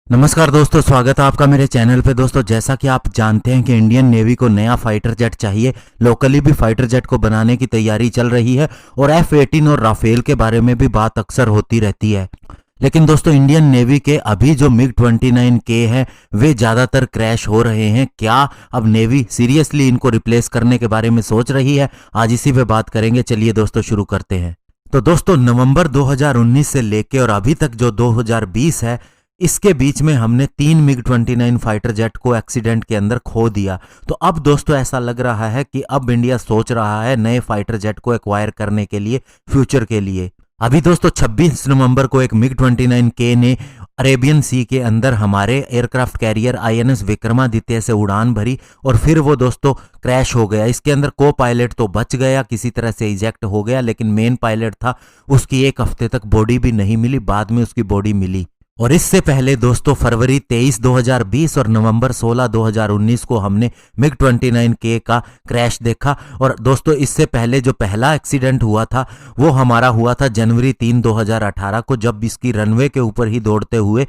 नमस्कार दोस्तों, स्वागत है आपका मेरे चैनल पे। दोस्तों, जैसा कि आप जानते हैं कि इंडियन नेवी को नया फाइटर जेट चाहिए। लोकली भी फाइटर जेट को बनाने की तैयारी चल रही है और F-18 और राफेल के बारे में भी बात अक्सर होती रहती है। लेकिन दोस्तों, इंडियन नेवी के अभी जो MiG-29K हैं वे ज़्यादातर क्रैश हो रहे हैं। क्या अब नेवी सीरियसली इनको रिप्लेस करने के बारे में सोच रही है? आज इसी पे बात करेंगे। चलिए दोस्तों, शुरू करते हैं। तो दोस्तों, नवंबर 2019 से लेके और अभी तक जो 2020 है, इसके बीच में हमने 3 MiG-29 फाइटर जेट को एक्सीडेंट के अंदर खो दिया। तो अब दोस्तों ऐसा लग रहा है कि अब इंडिया सोच रहा है नए फाइटर जेट को एक्वायर करने के लिए, फ्यूचर के लिए। अभी दोस्तों 26 नवंबर को एक MiG-29K ने अरेबियन सी के अंदर हमारे एयरक्राफ्ट कैरियर INS विक्रमादित्य से उड़ान भरी और फिर वो दोस्तों क्रैश हो गया। इसके अंदर को पायलट तो बच गया, किसी तरह से इजेक्ट हो गया, लेकिन मेन पायलट था, उसकी एक हफ्ते तक बॉडी भी नहीं मिली, बाद में उसकी बॉडी मिली। और इससे पहले दोस्तों फरवरी 23 2020 और नवंबर 16 2019 को हमने MiG-29K का क्रैश देखा। और दोस्तों इससे पहले जो पहला एक्सीडेंट हुआ था वो हमारा हुआ था जनवरी 3 2018 को, जब इसकी रनवे के ऊपर ही दौड़ते हुए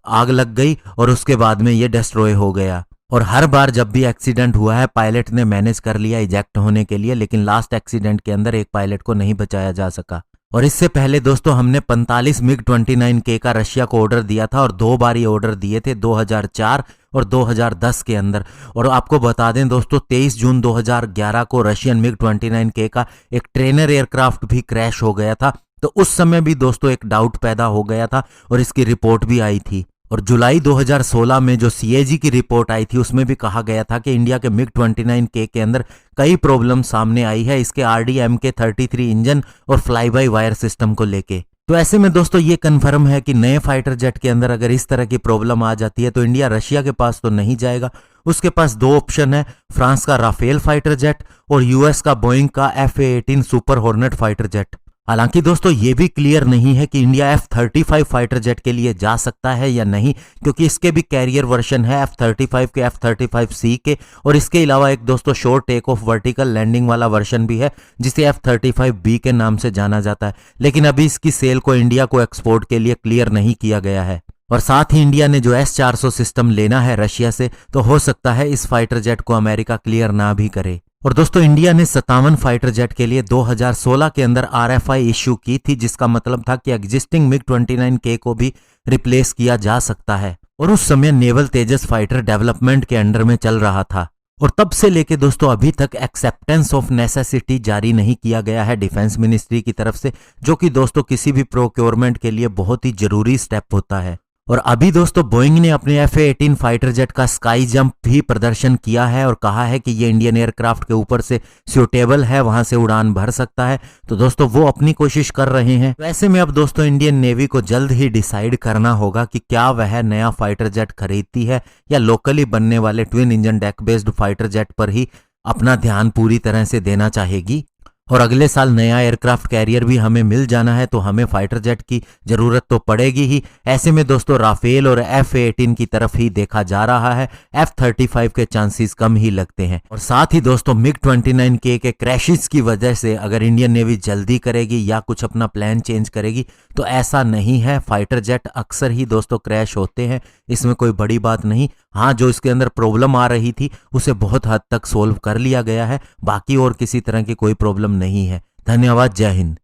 आग लग गई और उसके बाद में ये डिस्ट्रॉय हो गया। और हर बार जब भी एक्सीडेंट हुआ है पायलट ने मैनेज कर लिया इजेक्ट होने के लिए, लेकिन लास्ट एक्सीडेंट के अंदर एक पायलट को नहीं बचाया जा सका। और इससे पहले दोस्तों हमने 45 MiG-29K का रशिया को ऑर्डर दिया था और 2 बार ये ऑर्डर दिए थे, 2004 और 2010 के अंदर। और आपको बता दें दोस्तों 23 जून 2011 को रशियन MiG-29K का एक ट्रेनर एयरक्राफ्ट भी क्रैश हो गया था। तो उस समय भी दोस्तों एक डाउट पैदा हो गया था और इसकी रिपोर्ट भी आई थी। और जुलाई 2016 में जो CAG की रिपोर्ट आई थी उसमें भी कहा गया था कि इंडिया के MiG-29K के अंदर कई प्रॉब्लम सामने आई है इसके RDMK-33 इंजन और फ्लाई बाय वायर सिस्टम को लेके। तो ऐसे में दोस्तों ये कंफर्म है कि नए फाइटर जेट के अंदर अगर इस तरह की प्रॉब्लम आ जाती है तो इंडिया रशिया के पास तो नहीं जाएगा। उसके पास 2 ऑप्शन है, फ्रांस का राफेल फाइटर जेट और US का बोइंग का F-18 super hornet fighter jet. हालांकि दोस्तों ये भी क्लियर नहीं है कि इंडिया F-35 फाइटर जेट के लिए जा सकता है या नहीं, क्योंकि इसके भी कैरियर वर्जन है F-35 के, F-35C के, और इसके अलावा एक दोस्तों short take off vertical landing वाला वर्जन भी है जिसे F-35B के नाम से जाना जाता है। लेकिन अभी इसकी सेल को इंडिया को एक्सपोर्ट के लिए क्लियर नहीं किया गया है। और साथ ही इंडिया ने जो S-400 सिस्टम लेना है रशिया से, तो हो सकता है इस फाइटर जेट को अमेरिका क्लियर ना भी करे। और दोस्तों इंडिया ने 57 फाइटर जेट के लिए 2016 के अंदर RFI इश्यू की थी, जिसका मतलब था कि एग्जिस्टिंग MiG-29K को भी रिप्लेस किया जा सकता है। और उस समय नेवल तेजस फाइटर डेवलपमेंट के अंडर में चल रहा था। और तब से लेके दोस्तों अभी तक एक्सेप्टेंस ऑफ नेसेसिटी जारी नहीं किया गया है डिफेंस मिनिस्ट्री की तरफ से, जो कि दोस्तों किसी भी प्रोक्योरमेंट के लिए बहुत ही जरूरी स्टेप होता है। और अभी दोस्तों बोइंग ने अपने F-18 फाइटर जेट का स्काई जंप भी प्रदर्शन किया है और कहा है कि ये इंडियन एयरक्राफ्ट के ऊपर से सूटेबल है, वहां से उड़ान भर सकता है। तो दोस्तों वो अपनी कोशिश कर रहे हैं। तो ऐसे में अब दोस्तों इंडियन नेवी को जल्द ही डिसाइड करना होगा कि क्या वह नया फाइटर जेट खरीदती है या लोकली बनने वाले twin engine deck based fighter jet पर ही अपना ध्यान पूरी तरह से देना चाहेगी। और अगले साल नया एयरक्राफ्ट कैरियर भी हमें मिल जाना है तो हमें फाइटर जेट की जरूरत तो पड़ेगी ही। ऐसे में दोस्तों राफेल और F-18 की तरफ ही देखा जा रहा है, F-35 के चांसेस कम ही लगते हैं। और साथ ही दोस्तों MiG-29K के क्रैशेस की वजह से अगर इंडियन नेवी जल्दी करेगी या कुछ अपना प्लान चेंज करेगी तो ऐसा नहीं है। फाइटर जेट अक्सर ही दोस्तों क्रैश होते हैं, इसमें कोई बड़ी बात नहीं। हाँ, जो इसके अंदर प्रॉब्लम आ रही थी उसे बहुत हद तक सोल्व कर लिया गया है, बाकी और किसी तरह की कोई प्रॉब्लम नहीं है। धन्यवाद, जय हिंद।